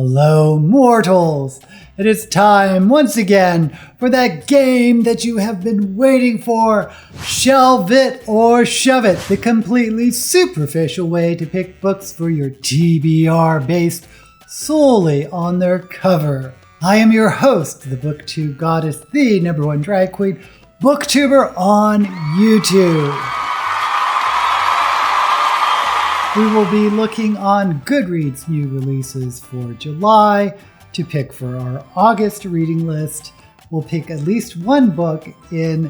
Hello, mortals! It is time once again for that game that you have been waiting for. Shelve it or shove it, the completely superficial way to pick books for your TBR based solely on their cover. I am your host, the booktube goddess, the #1 drag queen, booktuber on YouTube. We will be looking on Goodreads new releases for July to pick for our August reading list. We'll pick at least one book in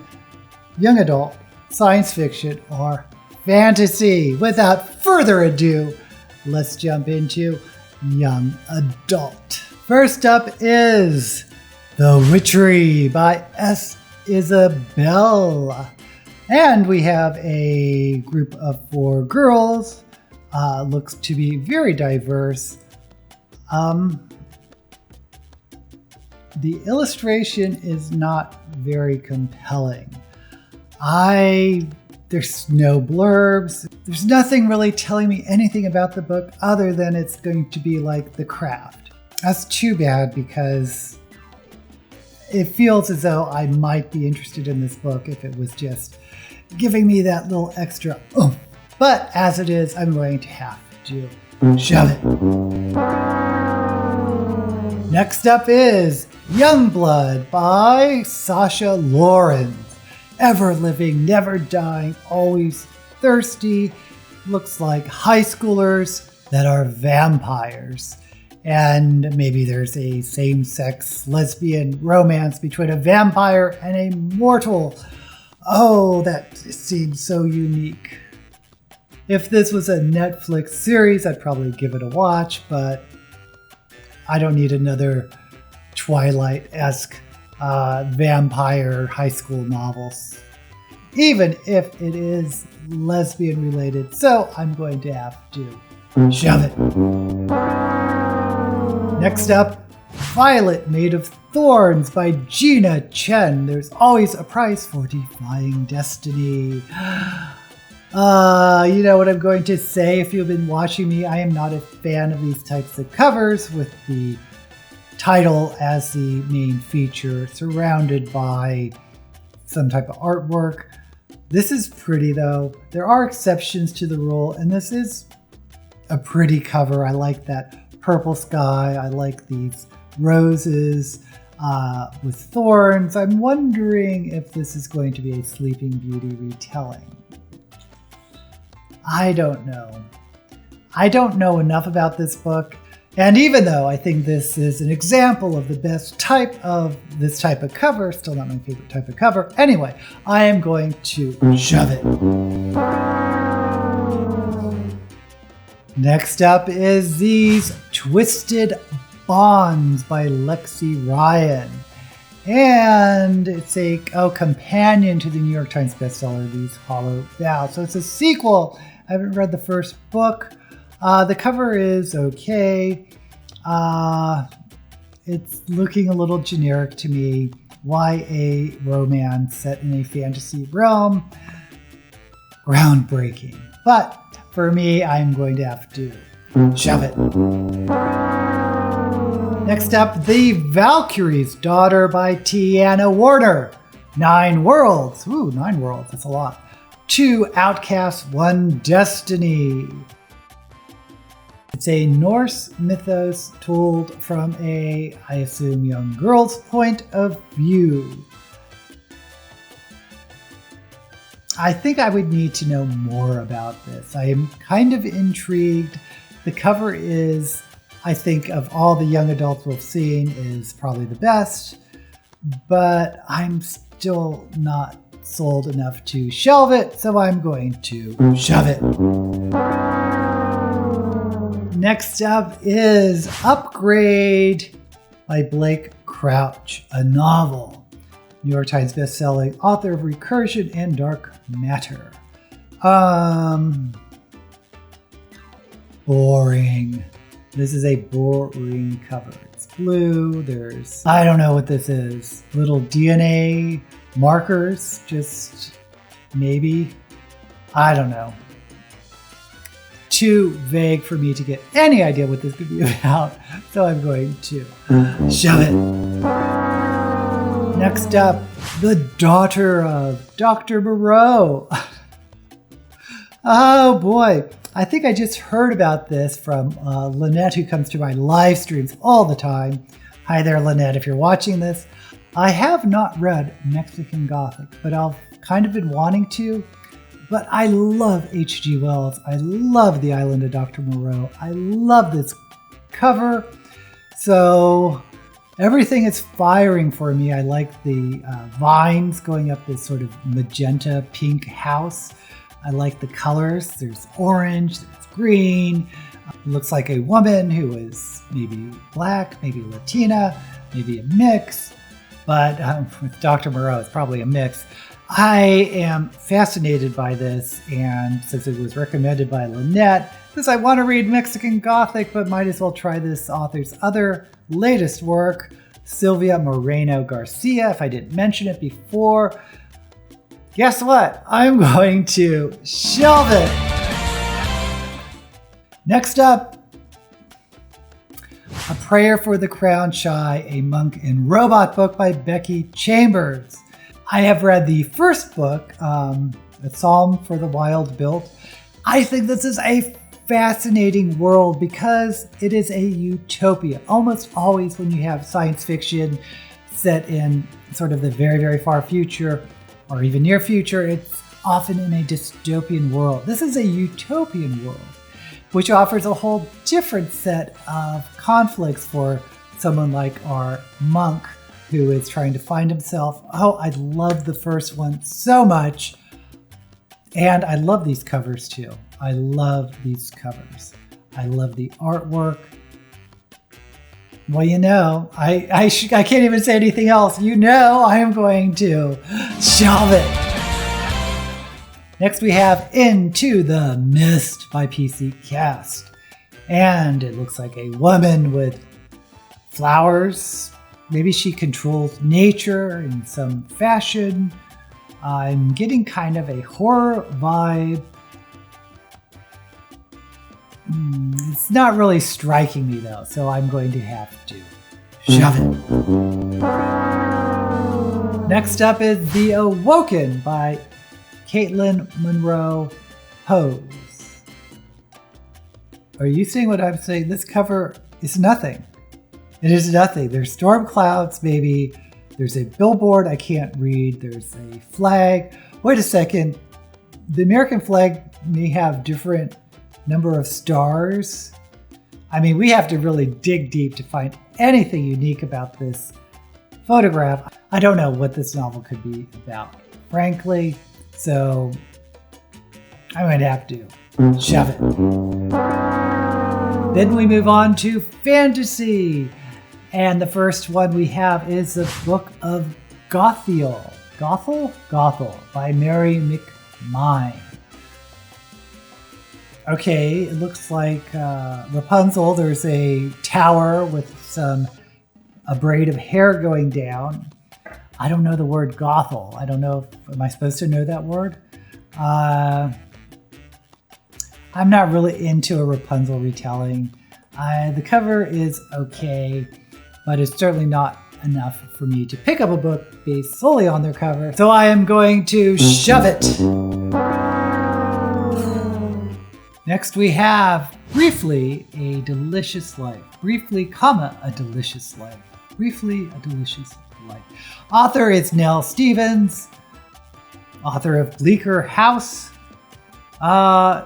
young adult, science fiction, or fantasy. Without further ado, let's jump into young adult. First up is The Witchery by S. Isabel. And we have a group of 4 girls. Looks to be very diverse. The illustration is not very compelling. There's no blurbs. There's nothing really telling me anything about the book other than it's going to be like The Craft. That's too bad because it feels as though I might be interested in this book if it was just giving me that little extra oomph. But as it is, I'm going to have to shove it. Next up is Youngblood by Sasha Lawrence. Ever living, never dying, always thirsty. Looks like high schoolers that are vampires. And maybe there's a same-sex lesbian romance between a vampire and a mortal. Oh, that seems so unique. If this was a Netflix series, I'd probably give it a watch, but I don't need another Twilight-esque vampire high school novels, even if it is lesbian related. So I'm going to have to shove it. Next up, Violet Made of Thorns by Gina Chen. There's always a price for defying destiny. You know what I'm going to say if you've been watching me. I am not a fan of these types of covers with the title as the main feature surrounded by some type of artwork. This is pretty though. There are exceptions to the rule, and this is a pretty cover. I like that purple sky. I like these roses with thorns. I'm wondering if this is going to be a Sleeping Beauty retelling. I don't know. I don't know enough about this book. And even though I think this is an example of the best type of this type of cover, still not my favorite type of cover. Anyway, I am going to shove it. Next up is These Twisted Bonds by Lexi Ryan. And it's a companion to the New York Times bestseller, These Hollow Vows. So it's a sequel. I haven't read the first book. The cover is okay. It's looking a little generic to me. YA romance set in a fantasy realm. Groundbreaking. But for me, I'm going to have to shove it. Next up, The Valkyrie's Daughter by Tiana Warner. 9 worlds. Ooh, 9 worlds. That's a lot. 2 outcasts, 1 destiny. It's a Norse mythos told from a, I assume, young girl's point of view. I think I would need to know more about this. I am kind of intrigued. The cover is, I think, of all the young adults we've seen, is probably the best, but I'm still not sold enough to shelve it, so I'm going to shove it. Next up is Upgrade by Blake Crouch, a novel. New York Times bestselling author of Recursion and Dark Matter. Boring. This is a boring cover. It's blue. There's, I don't know what this is. Little DNA markers, just maybe. I don't know. too vague for me to get any idea what this could be about. So I'm going to shove it. Next up, The Daughter of Dr. Moreau. Oh boy. I think I just heard about this from Lynette, who comes to my live streams all the time. Hi there, Lynette, if you're watching this. I have not read Mexican Gothic, but I've kind of been wanting to. But I love H.G. Wells. I love The Island of Dr. Moreau. I love this cover. So everything is firing for me. I like the vines going up this sort of magenta pink house. I like the colors. There's orange, there's green. Looks like a woman who is maybe black, maybe Latina, maybe a mix. But with Dr. Moreau, it's probably a mix. I am fascinated by this, and since it was recommended by Lynette, because I want to read Mexican Gothic, but might as well try this author's other latest work, Silvia Moreno Garcia, if I didn't mention it before. Guess what? I'm going to shelve it. Next up, A Prayer for the Crown Shy, a Monk and Robot book by Becky Chambers. I have read the first book, A Psalm for the Wild Built. I think this is a fascinating world because it is a utopia. Almost always when you have science fiction set in sort of the very, very far future, or even near future, it's often in a dystopian world. This is a utopian world, which offers a whole different set of conflicts for someone like our monk who is trying to find himself. Oh, I love the first one so much. And I love these covers too. I love these covers. I love the artwork. Well, you know, I can't even say anything else. You know, I am going to shelve it. Next we have Into the Mist by PC Cast. And it looks like a woman with flowers. Maybe she controls nature in some fashion. I'm getting kind of a horror vibe. It's not really striking me though, so I'm going to have to shove it. Next up is The Awoken by Caitlin Monroe Hose. Are you seeing what I'm saying? This cover is nothing. It is nothing. There's storm clouds, maybe. There's a billboard I can't read. There's a flag. Wait a second. The American flag may have different number of stars. I mean, we have to really dig deep to find anything unique about this photograph. I don't know what this novel could be about, frankly. So I'm going to have to shove it. Then we move on to fantasy. And the first one we have is the Book of Gothiel. Gothel by Mary McMine. Okay, it looks like Rapunzel. There's a tower with a braid of hair going down. I don't know the word Gothel. I don't know am I supposed to know that word? I'm not really into a Rapunzel retelling. The cover is okay, but it's certainly not enough for me to pick up a book based solely on their cover. So I am going to shove it. Next we have Briefly, A Delicious Life. Briefly, comma, A Delicious Life. Briefly, A Delicious Life. Author is Nell Stevens. Author of Bleaker House. I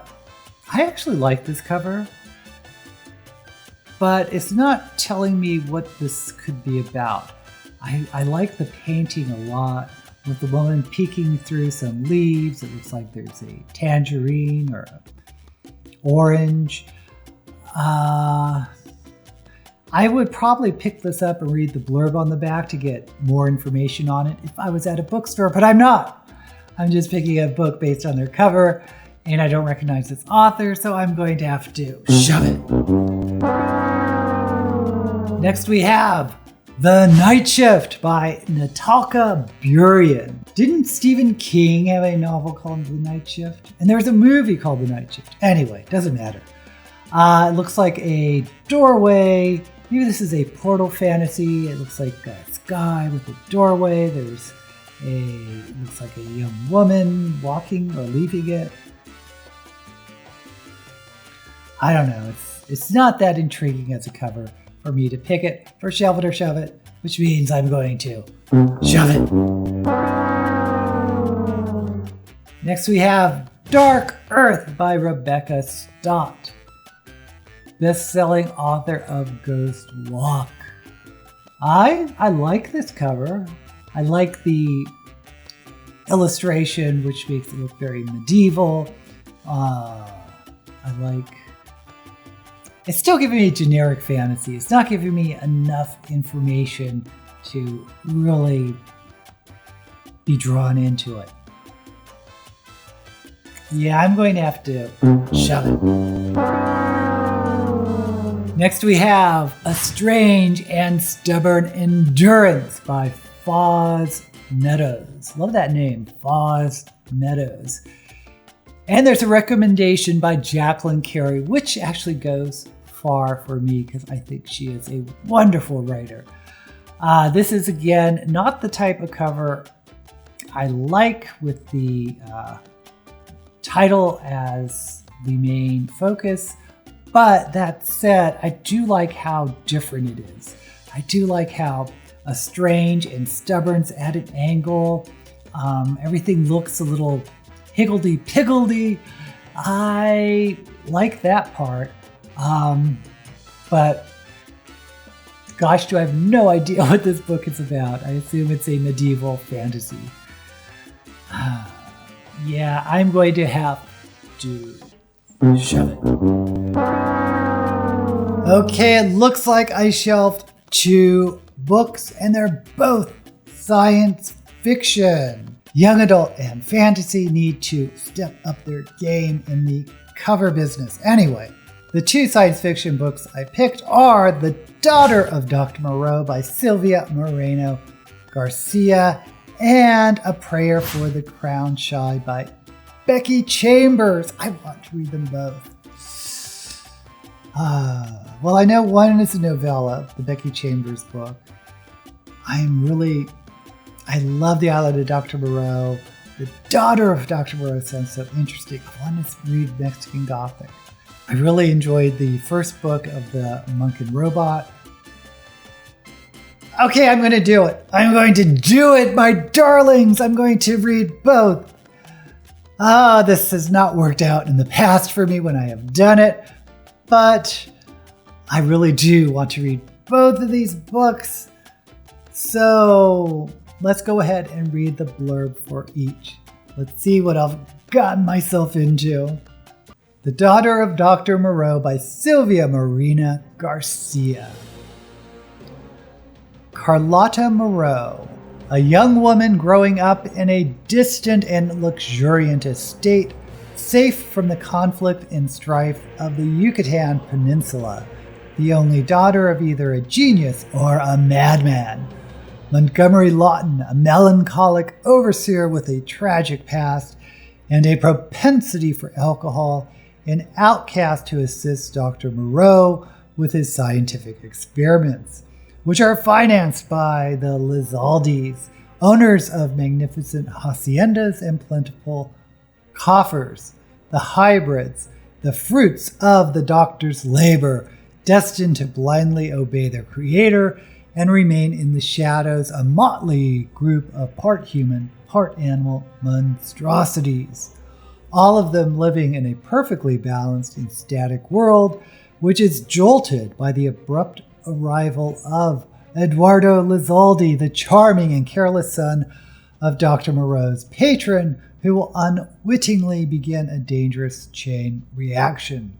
actually like this cover, but it's not telling me what this could be about. I like the painting a lot, with the woman peeking through some leaves. It looks like there's a tangerine or a orange. I would probably pick this up and read the blurb on the back to get more information on it if I was at a bookstore, but I'm not. I'm just picking a book based on their cover, and I don't recognize this author, so I'm going to have to shove it. Next we have The Night Shift by Natalka Burian. Didn't Stephen King have a novel called The Night Shift? And there was a movie called The Night Shift. Anyway, doesn't matter. It looks like a doorway. Maybe this is a portal fantasy. It looks like a sky with a doorway. There's looks like a young woman walking or leaving it. I don't know. It's not that intriguing as a cover for me to pick it for Shelve It or Shove It, which means I'm going to shove it. Next we have Dark Earth by Rebecca Stott, best-selling author of Ghost Walk. I like this cover. I like the illustration, which makes it look very medieval. It's still giving me generic fantasy. It's not giving me enough information to really be drawn into it. Yeah, I'm going to have to shove it. Next we have A Strange and Stubborn Endurance by Foz Meadows. Love that name, Foz Meadows. And there's a recommendation by Jacqueline Carey, which actually goes far for me because I think she is a wonderful writer. This is, again, not the type of cover I like with the title as the main focus. But that said, I do like how different it is. I do like how A Strange and Stubborn's at an angle. Everything looks a little higgledy-piggledy. I like that part. But gosh, do I have no idea what this book is about. I assume it's a medieval fantasy. Yeah, I'm going to have to shove it. Okay, it looks like I shelved 2 books, and they're both science fiction. Young adult and fantasy need to step up their game in the cover business. Anyway, the 2 science fiction books I picked are The Daughter of Dr. Moreau by Sylvia Moreno Garcia and A Prayer for the Crown Shy by Becky Chambers. I want to read them both. Well, I know one is a novella, the Becky Chambers book. I love The Island of Dr. Moreau. The Daughter of Dr. Moreau sounds so interesting. I want to read Mexican Gothic. I really enjoyed the first book of The Monk and Robot. Okay, I'm going to do it. I'm going to do it, my darlings. I'm going to read both. This has not worked out in the past for me when I have done it, but I really do want to read both of these books. So let's go ahead and read the blurb for each. Let's see what I've gotten myself into. The Daughter of Dr. Moreau by Sylvia Moreno Garcia. Carlotta Moreau, a young woman growing up in a distant and luxuriant estate, safe from the conflict and strife of the Yucatan Peninsula, the only daughter of either a genius or a madman. Montgomery Lawton, a melancholic overseer with a tragic past and a propensity for alcohol, an outcast who assists Dr. Moreau with his scientific experiments, which are financed by the Lizaldis, owners of magnificent haciendas and plentiful coffers, the hybrids, the fruits of the doctor's labor, destined to blindly obey their creator and remain in the shadows, a motley group of part human, part animal monstrosities, all of them living in a perfectly balanced and static world, which is jolted by the abrupt arrival of Eduardo Lizaldi, the charming and careless son of Dr. Moreau's patron, who will unwittingly begin a dangerous chain reaction.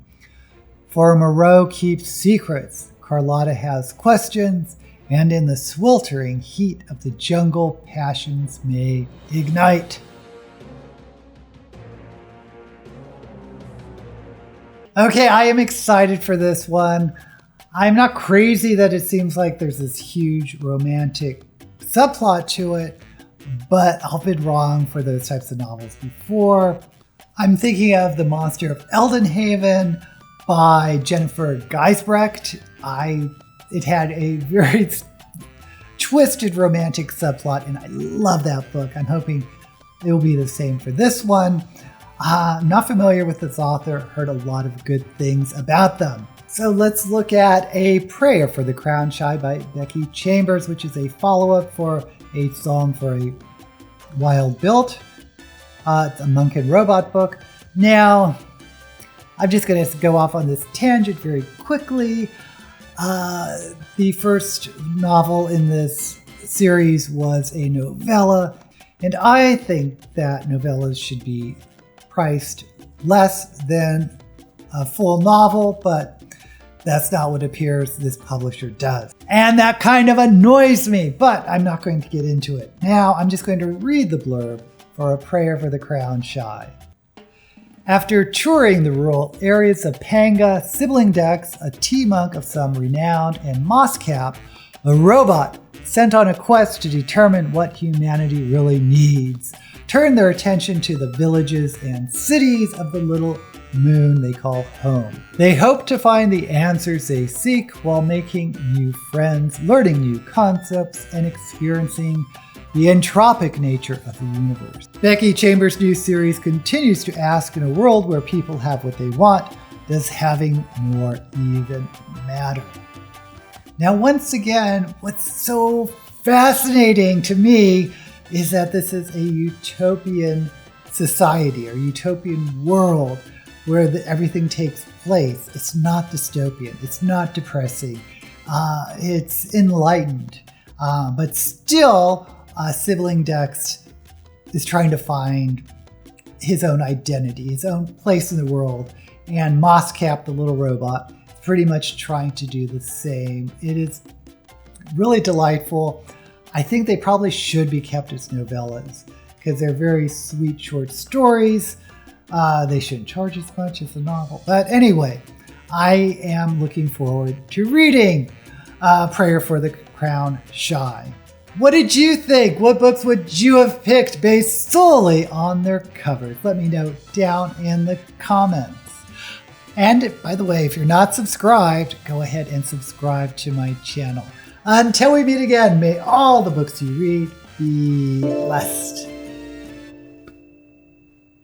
For Moreau keeps secrets, Carlotta has questions, and in the sweltering heat of the jungle, passions may ignite. Okay, I am excited for this one. I'm not crazy that it seems like there's this huge romantic subplot to it, but I've been wrong for those types of novels before. I'm thinking of The Monster of Eldenhaven by Jennifer Geisbrecht. It had a very twisted romantic subplot, and I love that book. I'm hoping it will be the same for this one. I'm not familiar with this author, heard a lot of good things about them. So let's look at A Prayer for the Crown Shy by Becky Chambers, which is a follow-up for A Song for a Wild Built. It's a monk and robot book. Now, I'm just going to go off on this tangent very quickly. The first novel in this series was a novella, and I think that novellas should be priced less than a full novel, but that's not what it appears this publisher does. And that kind of annoys me, but I'm not going to get into it. Now, I'm just going to read the blurb for A Prayer for the Crown Shy. After touring the rural areas of Panga, Sibling Dex, a tea-monk of some renown, and Mosscap, a robot sent on a quest to determine what humanity really needs, turn their attention to the villages and cities of the little moon they call home. They hope to find the answers they seek while making new friends, learning new concepts, and experiencing the entropic nature of the universe. Becky Chambers' new series continues to ask, in a world where people have what they want, does having more even matter? Now, once again, what's so fascinating to me is that this is a utopian society or utopian world where everything takes place. It's not dystopian. It's not depressing. It's enlightened. But still, Sibling Dex is trying to find his own identity, his own place in the world. And Mosscap, the little robot, is pretty much trying to do the same. It is really delightful. I think they probably should be kept as novellas because they're very sweet short stories. They shouldn't charge as much as a novel. But anyway, I am looking forward to reading Prayer for the Crown Shy. What did you think? What books would you have picked based solely on their covers? Let me know down in the comments. And by the way, if you're not subscribed, go ahead and subscribe to my channel. Until we meet again, may all the books you read be blessed.